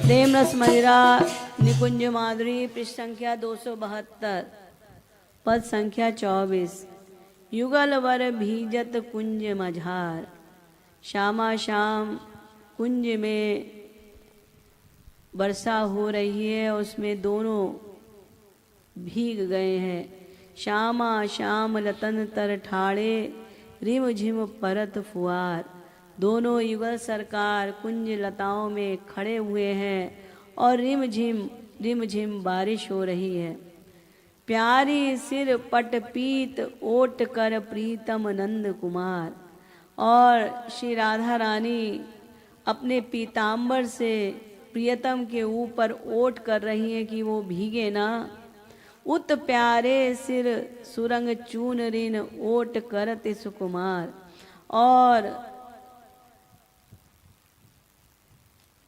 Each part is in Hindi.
प्रेम रस मदिरा निकुंज माधुरी पृष्ठ संख्या 272 पद संख्या 24। युगल वर भीजत कुंज मझार। श्यामा शाम कुंज में वर्षा हो रही है, उसमें दोनों भीग गए हैं। श्यामा श्याम लतन तर ठाड़े रिम झिम परत फुआर। दोनों युगल सरकार कुंज लताओं में खड़े हुए हैं और रिम झिम बारिश हो रही है। प्यारी सिर पट पीत ओट कर प्रीतम नंद कुमार। और श्री राधा रानी अपने पीताम्बर से प्रियतम के ऊपर ओट कर रही हैं कि वो भीगे ना। उत प्यारे सिर सुरंग चून रिन ओट करत सुकुमार। और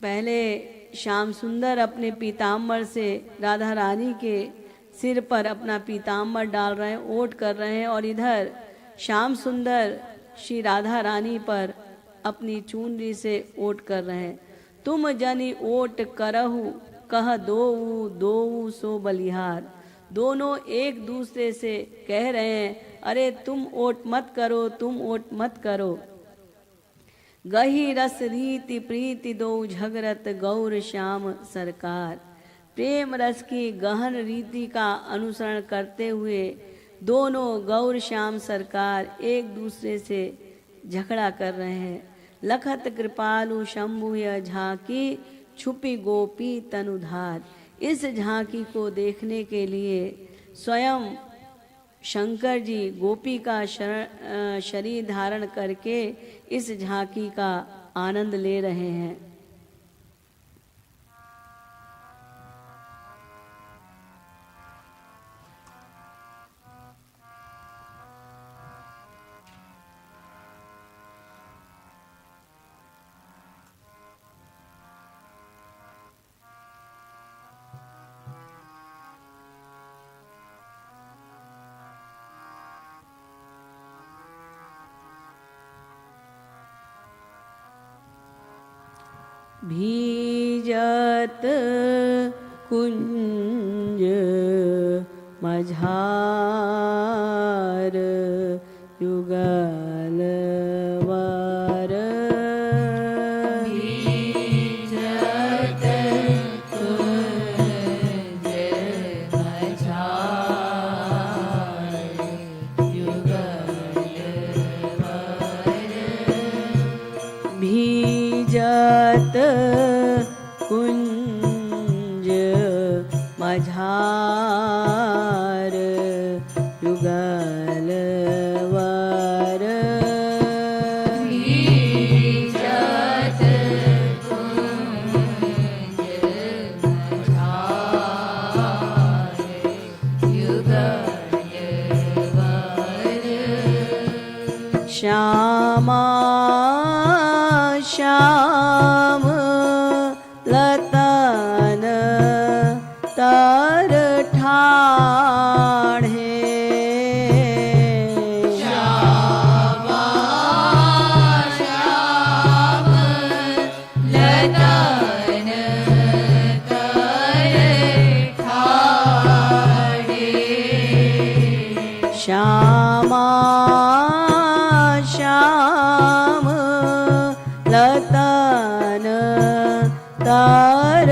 पहले श्याम सुंदर अपने पीताम्बर से राधा रानी के सिर पर अपना पीताम्बर डाल रहे हैं, ओट कर रहे हैं, और इधर श्याम सुंदर श्री राधा रानी पर अपनी चुनरी से ओट कर रहे हैं। तुम जनी ओट करहु कह दोऊ दोऊ सो बलिहार। दोनों एक दूसरे से कह रहे हैं, अरे तुम ओट मत करो, तुम ओट मत करो। गही रस रीति प्रीति दो झगरत गौर श्याम सरकार। प्रेम रस की गहन रीति का अनुसरण करते हुए दोनों गौर श्याम सरकार एक दूसरे से झगड़ा कर रहे हैं। लखत कृपालु शंभु यह झांकी छुपी गोपी तनुधार। इस झांकी को देखने के लिए स्वयं शंकर जी गोपी का शरीर धारण करके इस झांकी का आनंद ले रहे हैं। भीजत कुंज मझार युगल वर। भीजत कुंज मझार युगल वर। भीजत कुंज मझार युगल वर। भीजत कुंज मझार युगल वर। श्यामा श्याम लतन तर ठाढ़े। श्यामा श्याम लतन तर ठाढ़े। श्यामा श्याम लतन तर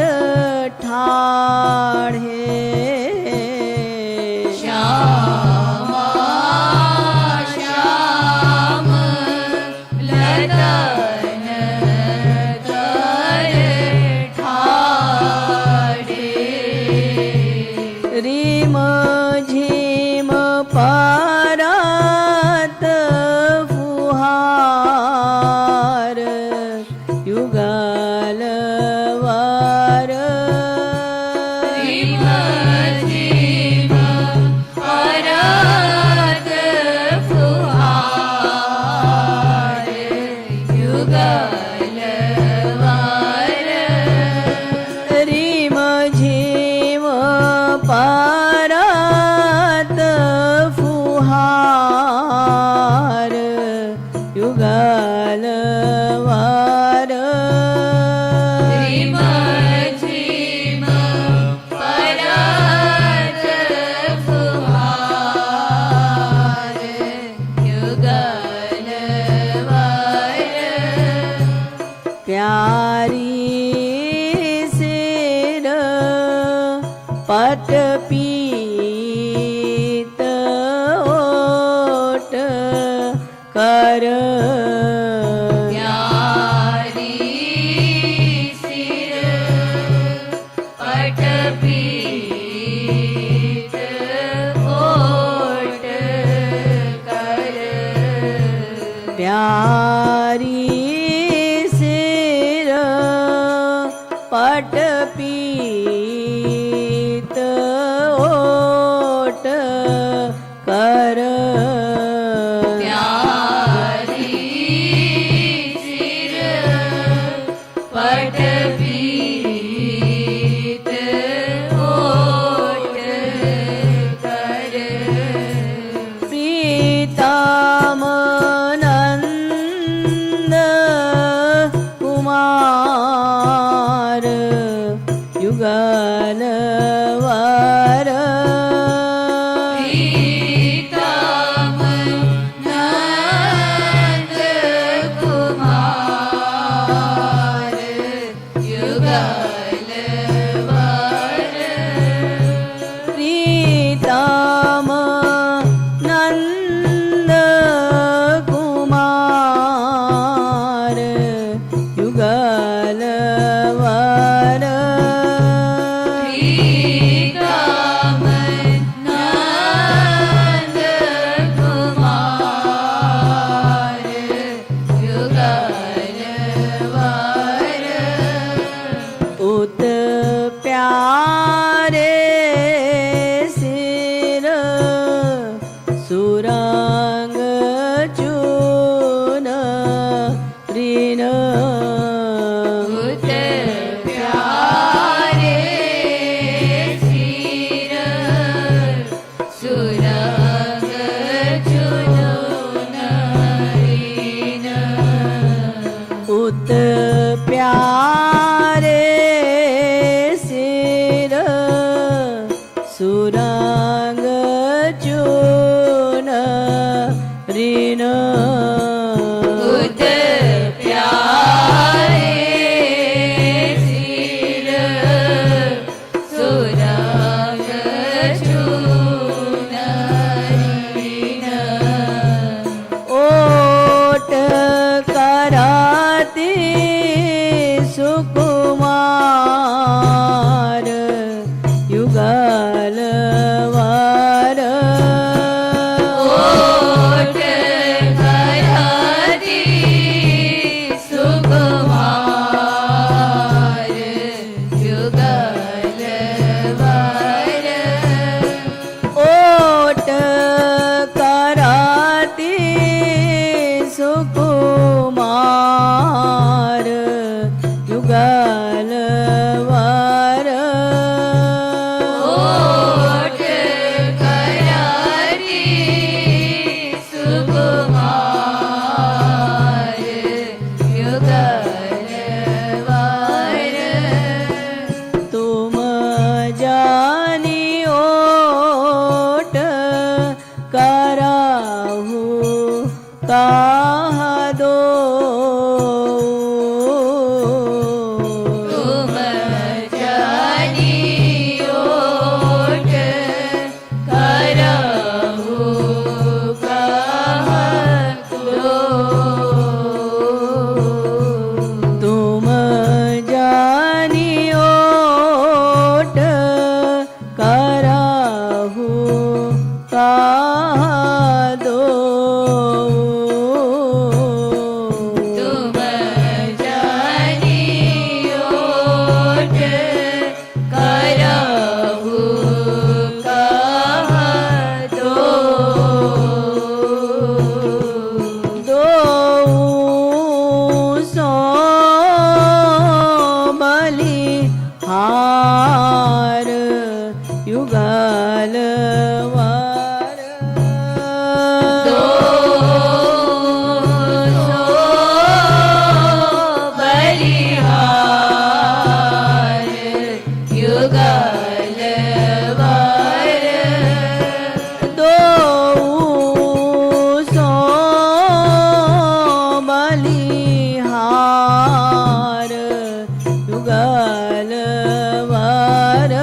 ठाढ़े। श्यामा श्याम लतन तर ठाढ़े। रिम झिम परत फुहार युगल वर। पट पीत ओट कर प्यारी सिर पट पीत ओट कर प्यारी सिर पट पीत ओट कर प्यारी सिर पट पीत ओट कर प्रीतामनंद कुमार युगल वर प्रीतम नंद कुमार युगल वर प्रीतम नंद कुमार युगल वर प्रीतम नंद कुमार युगल वर उत प्यारे सिर सुरंग चून ऋण उत प्यारे सिर सुरंग चुनुन ऋण उत प्यारे सिर सुरंग चून ऋण उत प्यारे सिर सुरंग चून ऋण ओट कराती सुकुमार युगल वर ओट कराती सुकुमार युगल वर ओट कराती सुकुमार युगल वर ओट कराती सुकुमार युगल वर तुम जानी ओट कराहू कहा दो तुम जानी ओट करहु कह दो तुम जानी ओट कराहू कहा दो तुम जानी ओट करहु कह दो दो सो बलिहार युगल वर दो सो बलिहार युगल वर दो सो बलिहार युगल वर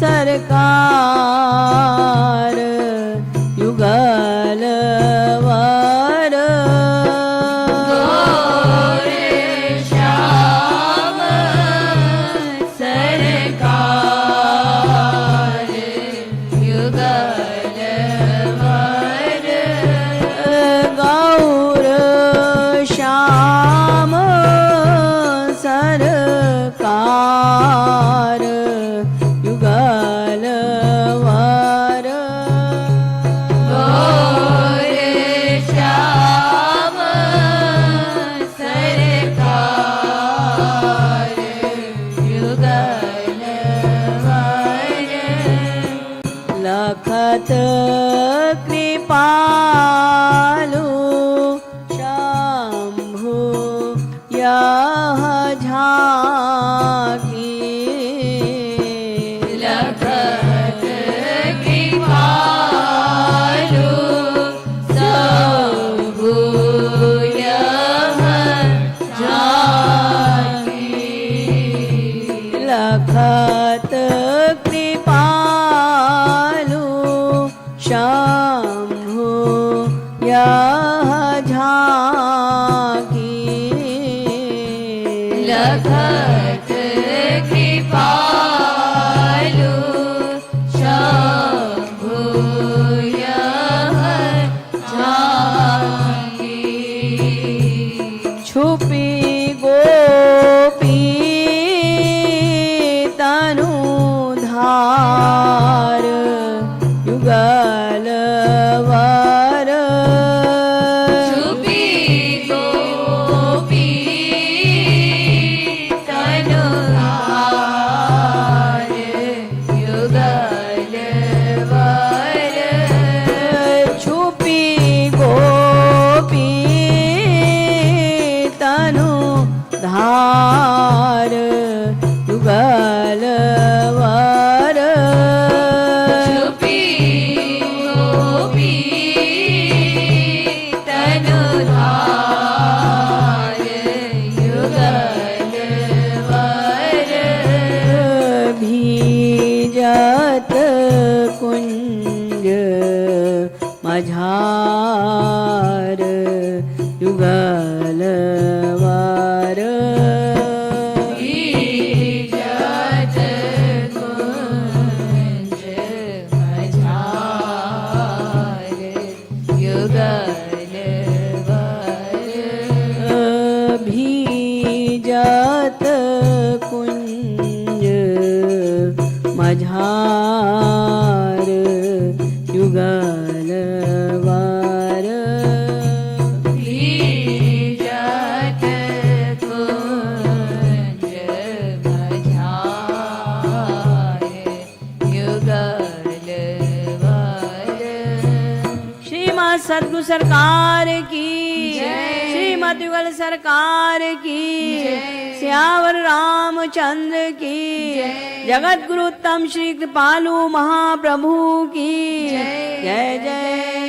सरकार युगल वर गौर श्याम सरकार युगल वर गौर श्याम सरकार युगल वर गौर श्याम सरकार युगल वर लखत कृपालु शंभु यह झांकी लखत कृपालु शंभु यह झांकी लखत कृपालु शंभु यह झांकी लखत कृपालु शंभु यह झांकी छुपी गोपी तनुधार युगल वर छुपी गोपी तनुहार युगल वर छुपी गोपी तनुधार युगल वर छुपी गोपी तनुहार युगल वर भीजत कुंज मझार युगल वर बीजत कुंज मझार युगल वर भीजत कुंज मझार युगल वर बीजत कुंज मझार युगल वर श्रीमद सद्गुरु सरकार की जय। श्रीमद युगल सरकार की श्यावर रामचंद्र की जगत गुरु उत्तम श्री कृपालु महाप्रभु की जय जय